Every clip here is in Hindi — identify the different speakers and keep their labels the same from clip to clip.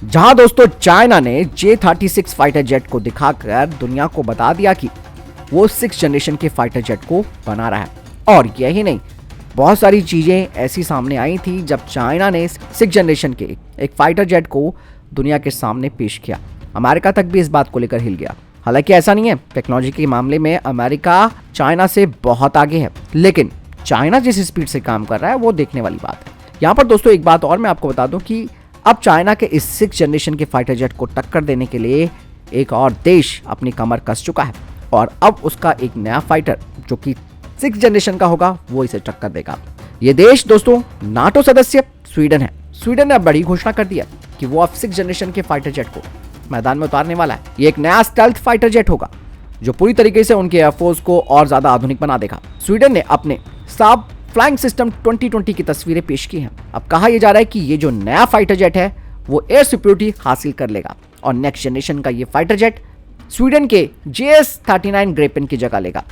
Speaker 1: जहां दोस्तों चाइना ने J-36 फाइटर जेट को दिखाकर दुनिया को बता दिया कि वो 6 जनरेशन के फाइटर जेट को बना रहा है। और यही नहीं, बहुत सारी चीजें ऐसी सामने आई थी जब चाइना ने 6 जनरेशन के एक फाइटर जेट को दुनिया के सामने पेश किया। अमेरिका तक भी इस बात को लेकर हिल गया। हालांकि ऐसा नहीं है, टेक्नोलॉजी के मामले में अमेरिका चाइना से बहुत आगे है, लेकिन चाइना जिस स्पीड से काम कर रहा है वो देखने वाली बात है। यहाँ पर दोस्तों एक बात और मैं आपको बता दूं कि अब चाइना के इस 6 जनरेशन के फाइटर जेट को टक्कर देने के लिए एक और देश अपनी कमर कस चुका है और अब उसका एक नया फाइटर जो कि 6 जनरेशन का होगा वो इसे टक्कर देगा। ये देश दोस्तों नाटो सदस्य स्वीडन है। स्वीडन ने अब बड़ी घोषणा कर दिया कि वो अब 6 जनरेशन के फाइटर जेट को मैदान में उतारने वाला है। ये एक नया स्टेल्थ फाइटर जेट होगा जो पूरी तरीके से उनके एयरफोर्स को और ज्यादा आधुनिक बना देगा। स्वीडन ने अपने साब फ्लाइंग सिस्टम 2020 की तस्वीरें पेश की हैं। अब कहा यह जा रहा है कि ये जो नया फाइटर जेट है वो एयर सिक्योरिटी हासिल कर लेगा और नेक्स्ट जनरेशन का ये फाइटर जेट स्वीडन के JS-39 ग्रेपेन की जगह लेगा।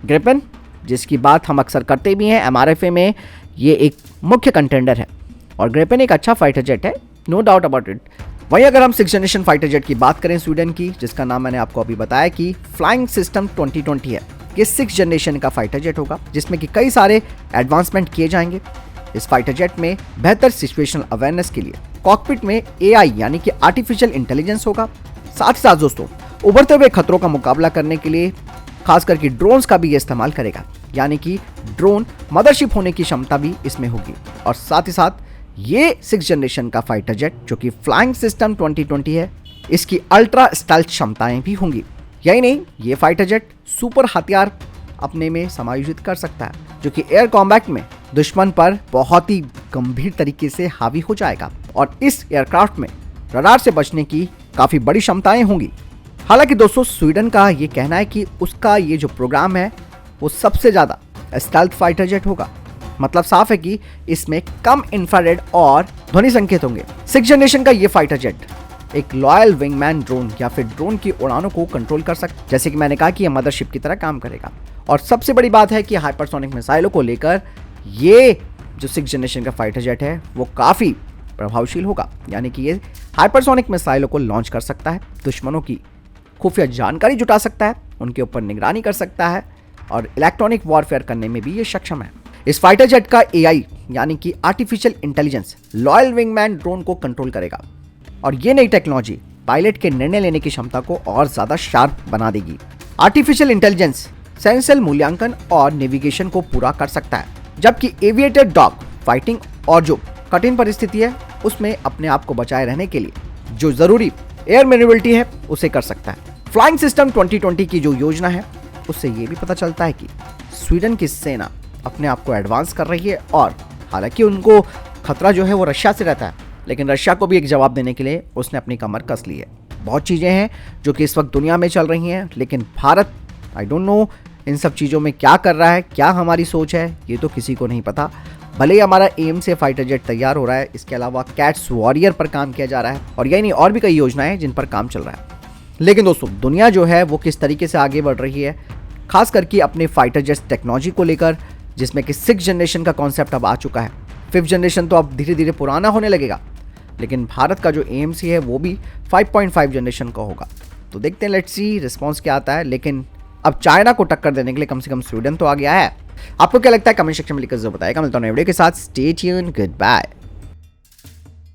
Speaker 1: ग्रेपेन जिसकी बात हम अक्सर करते भी हैं, MRFA में ये एक मुख्य कंटेंडर है और ग्रेपेन एक अच्छा फाइटर जेट है, नो डाउट अबाउट इट। वहीं अगर हम 6 जनरेशन फाइटर जेट की बात करें स्वीडन की, जिसका नाम मैंने आपको अभी बताया कि फ्लाइंग सिस्टम 2020 है, ये 6 जनरेशन का फाइटर जेट होगा जिसमें कि कई सारे एडवांसमेंट किए जाएंगे। इस फाइटर जेट में बेहतर सिचुएशनल अवेयरनेस के लिए कॉकपिट में AI यानी कि आर्टिफिशियल इंटेलिजेंस होगा। साथ ही साथ दोस्तों उभरते हुए खतरों का मुकाबला करने के लिए खास करके ड्रोन्स का भी ये इस्तेमाल करेगा, यानी कि ड्रोन मदरशिप होने की क्षमता भी इसमें होगी। और साथ ही साथ ये 6 जनरेशन का फाइटर जेट जो कि फ्लाइंग सिस्टम 2020 है, इसकी अल्ट्रा स्टेल्थ क्षमताएं भी होंगी। यही नहीं, ये फाइटर जेट सुपर हथियार अपने में समायोजित कर सकता है जो कि एयर कॉम्बैट में दुश्मन पर बहुत ही गंभीर तरीके से हावी हो जाएगा और इस एयरक्राफ्ट में रडार से बचने की काफी बड़ी क्षमताएं होंगी। हालांकि दोस्तों स्वीडन का ये कहना है कि उसका ये जो प्रोग्राम है वो सबसे ज्यादा स्टेल्थ फाइटर जेट होगा। मतलब साफ है कि इसमें कम इंफ्रारेड और ध्वनि संकेत होंगे। 6 जनरेशन का ये फाइटर जेट एक लॉयल विंगमैन ड्रोन या फिर ड्रोन की उड़ानों को कंट्रोल कर सकता, जैसे कि मैंने कहा कि यह मदरशिप की तरह काम करेगा। और सबसे बड़ी बात है कि हाइपरसोनिक मिसाइलों को लेकर ये जो 6 जनरेशन का फाइटर जेट है वो काफी प्रभावशील होगा, यानी कि ये हाइपरसोनिक मिसाइलों को लॉन्च कर सकता है, दुश्मनों की खुफिया जानकारी जुटा सकता है, उनके ऊपर निगरानी कर सकता है और इलेक्ट्रॉनिक वॉरफेयर करने में भी ये सक्षम है। इस फाइटर जेट का AI यानी कि artificial intelligence loyal wingman drone को कंट्रोल करेगा और ये नई टेक्नोलॉजी पायलट के निर्णय लेने की क्षमता को और ज्यादा शार्प बना देगी। आर्टिफिशियल इंटेलिजेंस सेंसर मूल्यांकन और नेविगेशन को पूरा कर सकता है, जबकि एविएटर डॉग फाइटिंग और जो कठिन परिस्थिति है उसमें अपने आप को बचाए रहने के लिए जो जरूरी एयर मैन्युवरिटी है उसे कर सकता है। फ्लाइंग सिस्टम 2020 की जो योजना है उससे ये भी पता चलता है कि स्वीडन की सेना अपने आप को एडवांस कर रही है और हालांकि उनको खतरा जो है वो रशिया से रहता है, लेकिन रशिया को भी एक जवाब देने के लिए उसने अपनी कमर कस ली है। बहुत चीज़ें हैं जो कि इस वक्त दुनिया में चल रही हैं, लेकिन भारत आई डोंट नो इन सब चीज़ों में क्या कर रहा है, क्या हमारी सोच है, ये तो किसी को नहीं पता। भले ही हमारा एम से फाइटर जेट तैयार हो रहा है, इसके अलावा कैट्स वॉरियर पर काम किया जा रहा है और यही नहीं और भी कई योजनाएं हैं जिन पर काम चल रहा है। लेकिन दोस्तों दुनिया जो है वो किस तरीके से आगे बढ़ रही है, खास करके अपने फाइटर जेट टेक्नोलॉजी को लेकर, जिसमें कि 6 जनरेशन का कॉन्सेप्ट अब आ चुका है। 5th जनरेशन तो अब धीरे धीरे पुराना होने लगेगा, लेकिन भारत का जो AMC है वो भी 5.5 जनरेशन का होगा। तो देखते हैं, लेट्स सी रिस्पॉन्स क्या आता है। लेकिन अब चाइना को टक्कर देने के लिए कम से कम स्वीडन तो आ गया है। आपको क्या लगता है कमेंट सेक्शन में लिखकर जरूर बताइएगा। मिलता हूं नए वीडियो के साथ। Stay tuned, good bye.